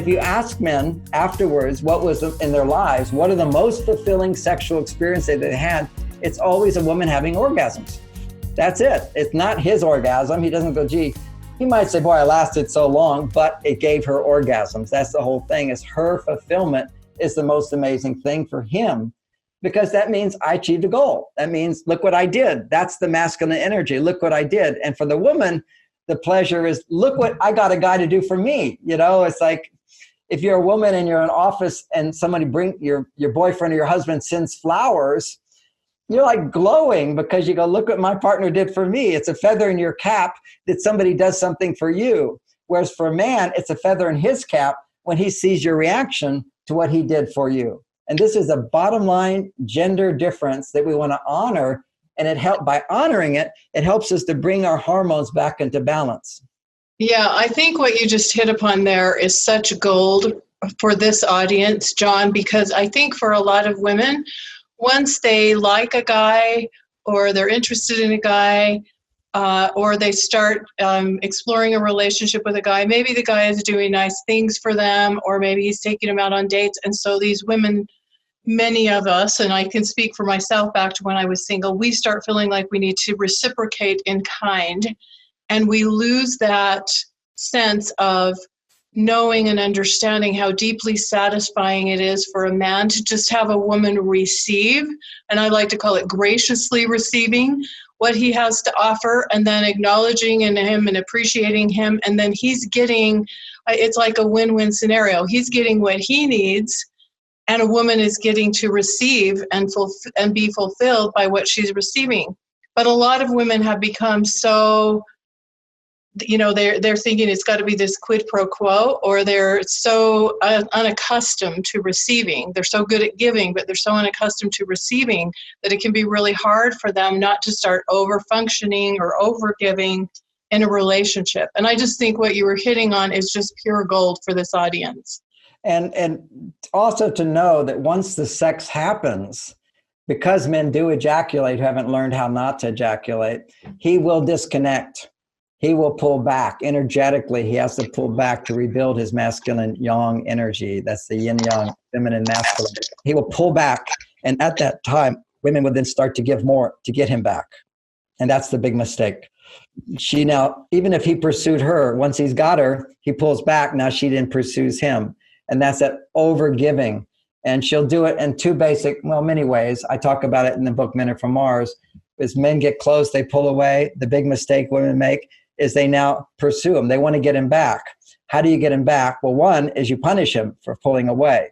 If you ask men afterwards what was in their lives, what are the most fulfilling sexual experiences they had, it's always a woman having orgasms. That's it. It's not his orgasm. He doesn't go, gee, he might say, boy, I lasted so long, but it gave her orgasms. That's the whole thing, is her fulfillment is the most amazing thing for him, because that means I achieved a goal. That means, look what I did. That's the masculine energy. Look what I did. And for the woman, the pleasure is, look what I got a guy to do for me. You know, it's like, if you're a woman and you're in an office and somebody bring your boyfriend or your husband sends flowers, you're like glowing because you go, look what my partner did for me. It's a feather in your cap that somebody does something for you. Whereas for a man, it's a feather in his cap when he sees your reaction to what he did for you. And this is a bottom line gender difference that we want to honor. And by honoring it, it helps us to bring our hormones back into balance. Yeah, I think what you just hit upon there is such gold for this audience, John, because I think for a lot of women, once they like a guy or they're interested in a guy or they start exploring a relationship with a guy, maybe the guy is doing nice things for them, or maybe he's taking them out on dates. And so these women, many of us, and I can speak for myself back to when I was single, we start feeling like we need to reciprocate in kind. And we lose that sense of knowing and understanding how deeply satisfying it is for a man to just have a woman receive, and I like to call it graciously receiving what he has to offer, and then acknowledging in him and appreciating him, and then he's getting, it's like a win-win scenario. He's getting what he needs, and a woman is getting to receive and be fulfilled by what she's receiving. But a lot of women have become so, you know, they're thinking it's got to be this quid pro quo, or they're so unaccustomed to receiving. They're so good at giving, but they're so unaccustomed to receiving that it can be really hard for them not to start over-functioning or over-giving in a relationship. And I just think what you were hitting on is just pure gold for this audience. And also to know that once the sex happens, because men do ejaculate who haven't learned how not to ejaculate, he will disconnect. He will pull back energetically. He has to pull back to rebuild his masculine yang energy. That's the yin yang, feminine masculine. He will pull back. And at that time, women would then start to give more to get him back. And that's the big mistake. She now, even if he pursued her, once he's got her, he pulls back. Now she then pursues him. And that's that over-giving. And she'll do it in many ways. I talk about it in the book, Men Are From Mars. As men get close, they pull away. The big mistake women make is they now pursue him. They want to get him back. How do you get him back? Well, one is you punish him for pulling away.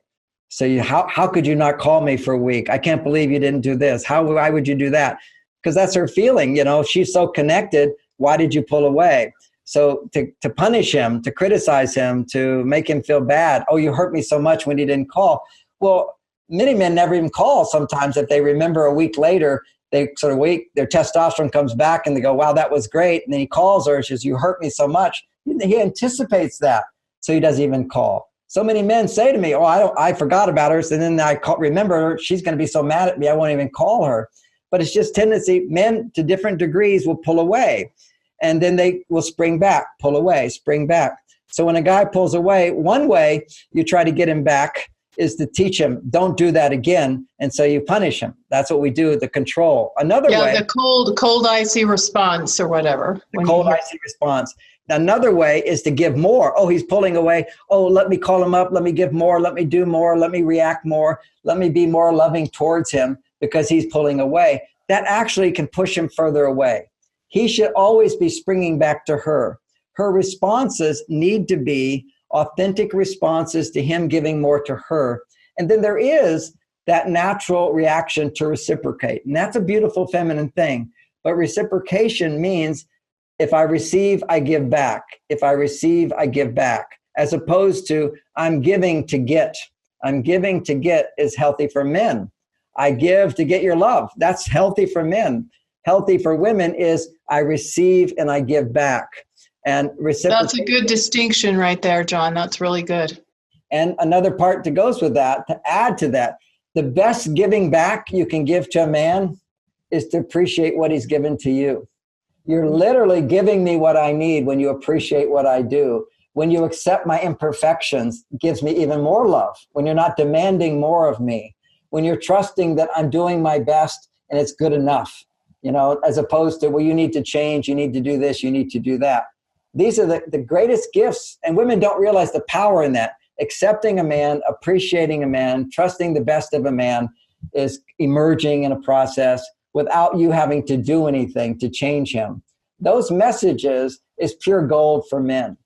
So how could you not call me for a week? I can't believe you didn't do this. Why would you do that? Because that's her feeling. You know, she's so connected. Why did you pull away? So to punish him, to criticize him, to make him feel bad. Oh, you hurt me so much when you didn't call. Well, many men never even call sometimes. If they remember a week later, they sort of wait, their testosterone comes back and they go, wow, that was great. And then he calls her and says, you hurt me so much. He anticipates that. So he doesn't even call. So many men say to me, oh, I forgot about her. So then remember her. She's going to be so mad at me, I won't even call her. But it's just tendency. Men to different degrees will pull away. And then they will spring back, pull away, spring back. So when a guy pulls away, one way you try to get him back is to teach him, don't do that again. And so you punish him. That's what we do, the control. Another way. Yeah, the cold, icy response or whatever. The cold, icy response. Another way is to give more. Oh, he's pulling away. Oh, let me call him up. Let me give more. Let me do more. Let me react more. Let me be more loving towards him because he's pulling away. That actually can push him further away. He should always be springing back to her. Her responses need to be authentic responses to him giving more to her. And then there is that natural reaction to reciprocate. And that's a beautiful feminine thing. But reciprocation means if I receive, I give back. If I receive, I give back. As opposed to I'm giving to get. I'm giving to get is healthy for men. I give to get your love. That's healthy for men. Healthy for women is I receive and I give back. And that's a good distinction right there, John. That's really good. And another part that goes with that, to add to that, the best giving back you can give to a man is to appreciate what he's given to you. You're literally giving me what I need when you appreciate what I do. When you accept my imperfections, it gives me even more love. When you're not demanding more of me, when you're trusting that I'm doing my best and it's good enough, as opposed to, well, you need to change, you need to do this, you need to do that. These are the greatest gifts, and women don't realize the power in that. Accepting a man, appreciating a man, trusting the best of a man is emerging in a process without you having to do anything to change him. Those messages is pure gold for men.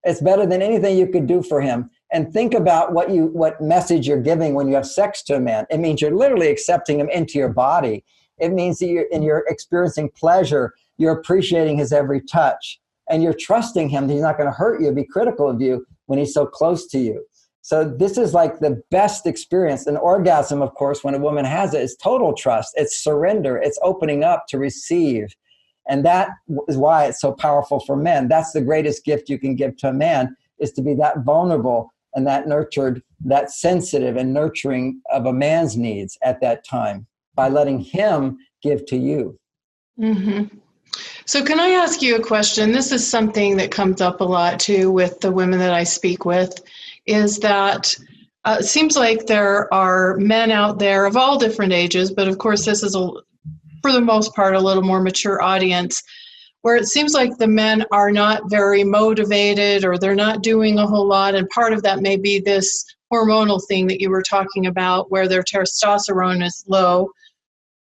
It's better than anything you could do for him. And think about what message you're giving when you have sex to a man. It means you're literally accepting him into your body. It means that you're experiencing pleasure. You're appreciating his every touch. And you're trusting him that he's not going to hurt you, be critical of you when he's so close to you. So this is like the best experience. An orgasm, of course, when a woman has it, is total trust. It's surrender. It's opening up to receive. And that is why it's so powerful for men. That's the greatest gift you can give to a man, is to be that vulnerable and that nurtured, that sensitive and nurturing of a man's needs at that time by letting him give to you. Mm-hmm. So can I ask you a question? This is something that comes up a lot too with the women that I speak with, is that it seems like there are men out there of all different ages, but of course this is for the most part a little more mature audience, where it seems like the men are not very motivated or they're not doing a whole lot. And part of that may be this hormonal thing that you were talking about where their testosterone is low.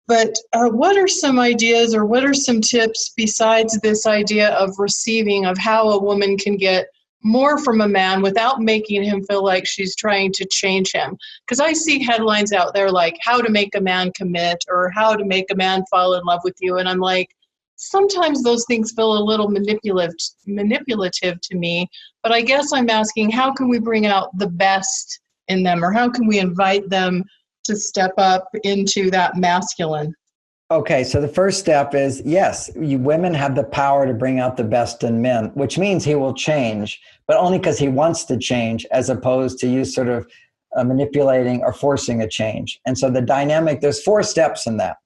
But what are some ideas or what are some tips besides this idea of receiving, of how a woman can get more from a man without making him feel like she's trying to change him? Because I see headlines out there like how to make a man commit or how to make a man fall in love with you. And I'm like, sometimes those things feel a little manipulative to me. But I guess I'm asking, how can we bring out the best in them, or how can we invite them to step up into that masculine? Okay, so the first step is, yes, women have the power to bring out the best in men, which means he will change, but only because he wants to change, as opposed to you sort of manipulating or forcing a change. And so the dynamic, there's 4 steps in that.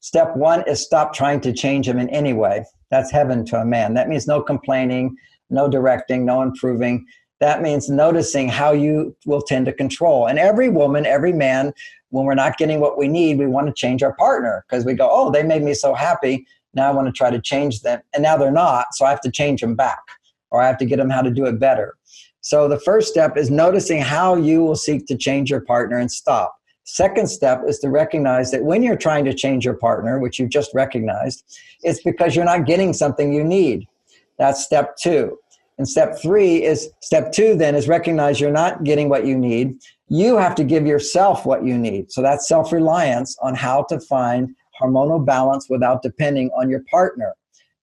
Step 1 is stop trying to change him in any way. That's heaven to a man. That means no complaining, no directing, no improving. That means noticing how you will tend to control. And every woman, every man, when we're not getting what we need, we want to change our partner because we go, oh, they made me so happy. Now I want to try to change them. And now they're not. So I have to change them back, or I have to get them how to do it better. So the first step is noticing how you will seek to change your partner and stop. Second step is to recognize that when you're trying to change your partner, which you just recognized, it's because you're not getting something you need. That's step 2. And step 2 then is recognize you're not getting what you need. You have to give yourself what you need. So that's self-reliance on how to find hormonal balance without depending on your partner.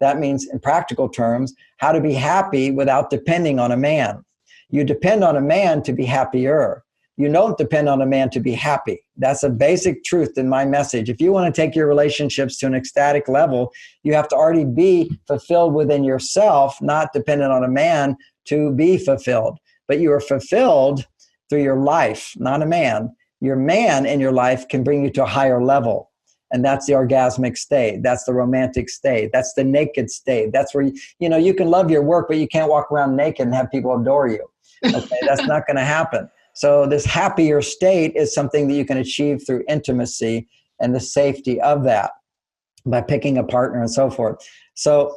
That means, in practical terms, how to be happy without depending on a man. You depend on a man to be happier. You don't depend on a man to be happy. That's a basic truth in my message. If you want to take your relationships to an ecstatic level, you have to already be fulfilled within yourself, not dependent on a man to be fulfilled. But you are fulfilled through your life, not a man. Your man in your life can bring you to a higher level. And that's the orgasmic state. That's the romantic state. That's the naked state. That's where, you can love your work, but you can't walk around naked and have people adore you. Okay, that's not going to happen. So this happier state is something that you can achieve through intimacy and the safety of that by picking a partner and so forth. So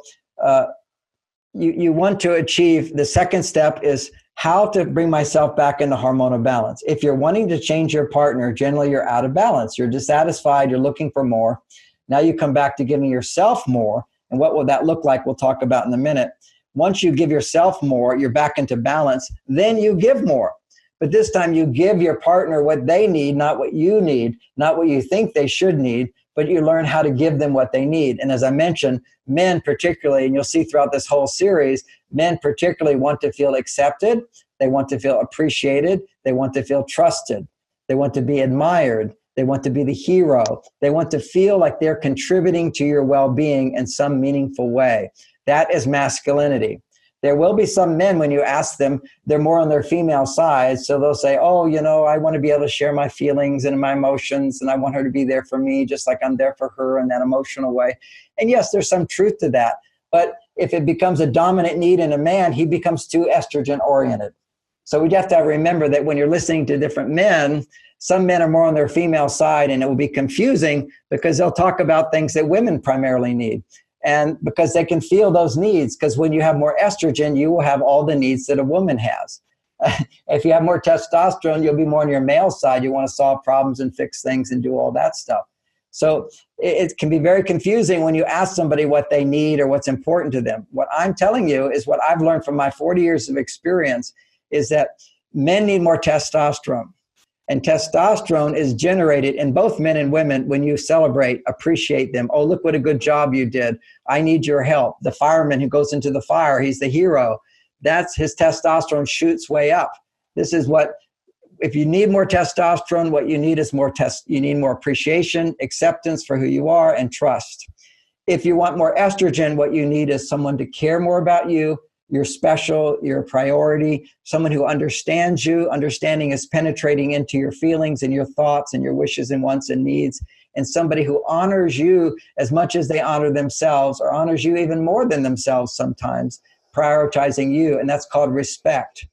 you want to achieve, the second step is how to bring myself back into hormonal balance. If you're wanting to change your partner, generally you're out of balance. You're dissatisfied. You're looking for more. Now you come back to giving yourself more. And what will that look like? We'll talk about in a minute. Once you give yourself more, you're back into balance. Then you give more. But this time you give your partner what they need, not what you need, not what you think they should need, but you learn how to give them what they need. And as I mentioned, men particularly, and you'll see throughout this whole series, men particularly want to feel accepted. They want to feel appreciated. They want to feel trusted. They want to be admired. They want to be the hero. They want to feel like they're contributing to your well-being in some meaningful way. That is masculinity. There will be some men, when you ask them, they're more on their female side. So they'll say, oh, I want to be able to share my feelings and my emotions, and I want her to be there for me just like I'm there for her in that emotional way. And yes, there's some truth to that. But if it becomes a dominant need in a man, he becomes too estrogen oriented. So we'd have to remember that when you're listening to different men, some men are more on their female side, and it will be confusing because they'll talk about things that women primarily need. And because they can feel those needs, because when you have more estrogen, you will have all the needs that a woman has. If you have more testosterone, you'll be more on your male side. You want to solve problems and fix things and do all that stuff. So it can be very confusing when you ask somebody what they need or what's important to them. What I'm telling you is what I've learned from my 40 years of experience is that men need more testosterone. And testosterone is generated in both men and women when you celebrate, appreciate them. Oh, look what a good job you did. I need your help. The fireman who goes into the fire, he's the hero. That's his testosterone shoots way up. This is what, if you need more testosterone, what you need is you need more appreciation, acceptance for who you are, and trust. If you want more estrogen, what you need is someone to care more about you. You're special, you're a priority, someone who understands you. Understanding is penetrating into your feelings and your thoughts and your wishes and wants and needs. And somebody who honors you as much as they honor themselves, or honors you even more than themselves sometimes, prioritizing you. And that's called respect.